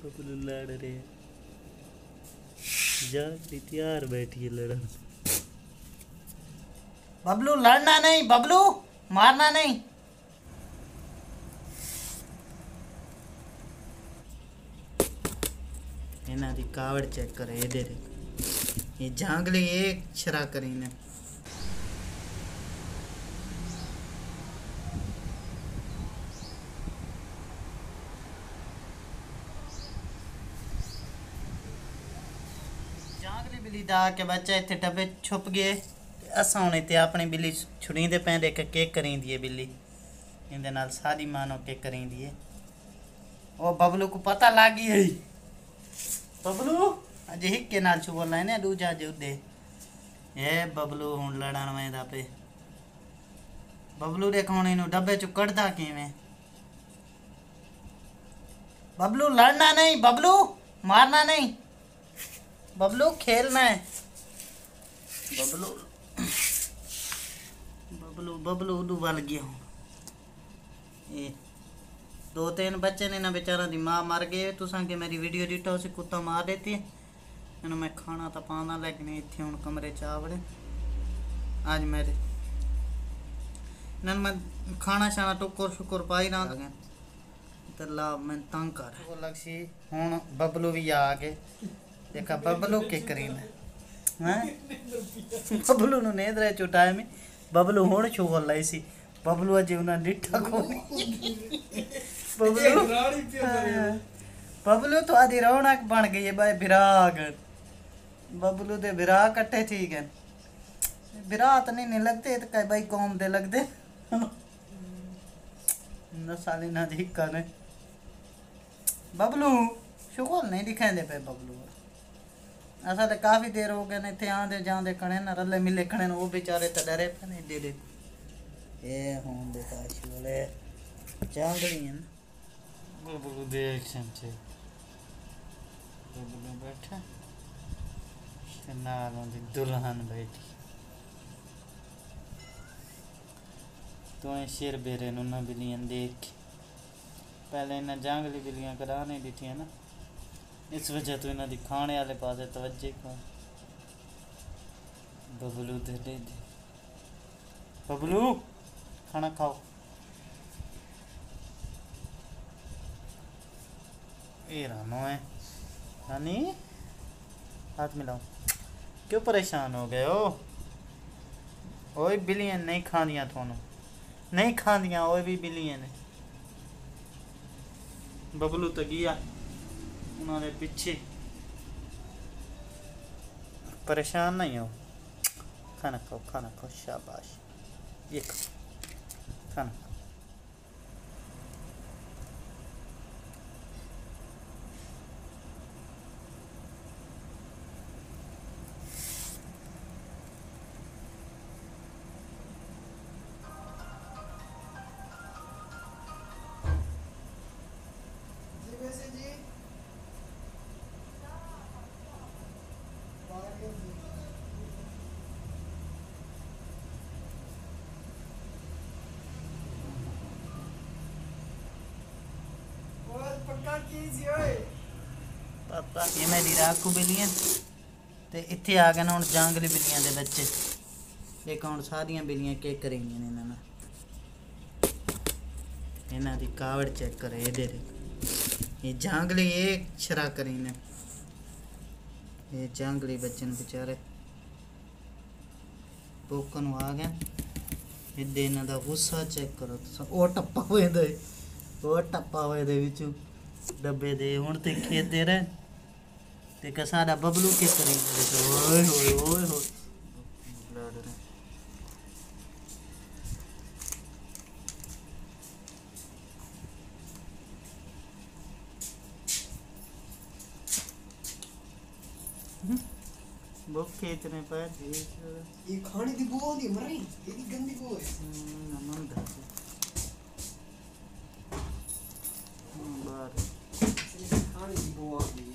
बबलू लड़ रहे जागली तैयार बैठी है लड़न। बबलू लड़ना नहीं, बबलू मारना नहीं। इन्हां दी कावड़ चेक करे इधर ये जांगली एक छरा करी ने। जांगली बिल्ली दा के बच्चा इत्थे डब्बे छुप गए। असां हुण इत्थे अपनी बिल्ली छुड़ींदे पैंदे एक केक करींदी है बिल्ली इंदे नाल सादी मानो केक करींदी है। ओ बबलू को पता लग गई है। बबलू अजे हिक्के नाल छू बोलना है ना दूजा जे उदे ए बबलू हुण लड़न वेंदा पे। बबलू देख हुण इनू डब्बे चो कढदा किवें। बबलू लड़ना नहीं, बबलू मारना नहीं, बबलू खेलना है। बबलू बबलू बबलू उडू वल गया हूँ। ये 2-3 बच्चे ने ना बेचारा दी माँ मर गए। तुसां के मेरी वीडियो डिटो से कुत्ता मार देती है। इन्हों मैं खाना तो पाना लेकिन इतने हूँ कमरे च आवड़े आज मेरे इन्होंने मैं खाना शाना टुकर शुकर पाई ना गया तो ला मैं तंग कर वो लग सी हूँ। बबलू भी आ गए देखा बबलू के करीन है बबलू नु नेदरे चुटाए में बबलू हूँ छू लाई सी। बबलू अजे उन्हें डिठा को बबलू बबलू तो आदि रौनक बन गई है भाई। विराग बबलू दे विराग कट्ठे ठीक है। विराग तो नहीं लगते तो कई भाई कौम दे लगते साली ना दिक्का ने। बबलू शुक्र नहीं दिखाते पे बबलू असा तो काफ़ी देर हो गए इतने आंदे जांदे खड़े ना रले मिले खड़े वो बेचारे तो डरे पे नहीं दे दे ये हों देखा वाले जांगड़ी है ना। बबलू देख समझे बबलू बैठा नाल उनकी दुल्हन बैठी तो शेर बेरे ना बिल्लियां देख पहले इन्हें जंगली बिल्लियां करा नहीं दी थी ना इस वजह तो इन्हों खाने वाले पास तवज्जो को बबलू दे दे बबलू खाना खाओ। ये रानो है रानी हाथ मिलाओ क्यों परेशान हो गए हो। ओए बिल्लियां नहीं खानियां थोनों नहीं खानियां ओए भी बिल्लियां ने। बबलू तो गया उन्होंने पीछे परेशान नहीं हो। खाना खाओ शाबाश ये खाना पापा ये मेरी राखू बिल्लियां ते इत्थे आ गए ना हुण जांगली बिल्लियां दे बच्चे। एक हुण सारियां बिल्लियां केक करेंगियां इन्हां नाल इन्हां दी कावड़ चेक करे इधर ये जांगली एक छरा करी ने। ये जांगली बच्चन बेचारे पोकन आ गए इधर इन्हां दा गुस्सा चेक करो ओ टप्पा हुए दे वो टप्पा हुए दे विचू डब्बे दे हुण ते खेदे रहे ते का साडा बबलू के करी ओए होए ओए होए लड़ रहे भूखे इतने पर ये खाने की बू होती है मरी ये गंदी बू है नमन दस खाने की बू आती है।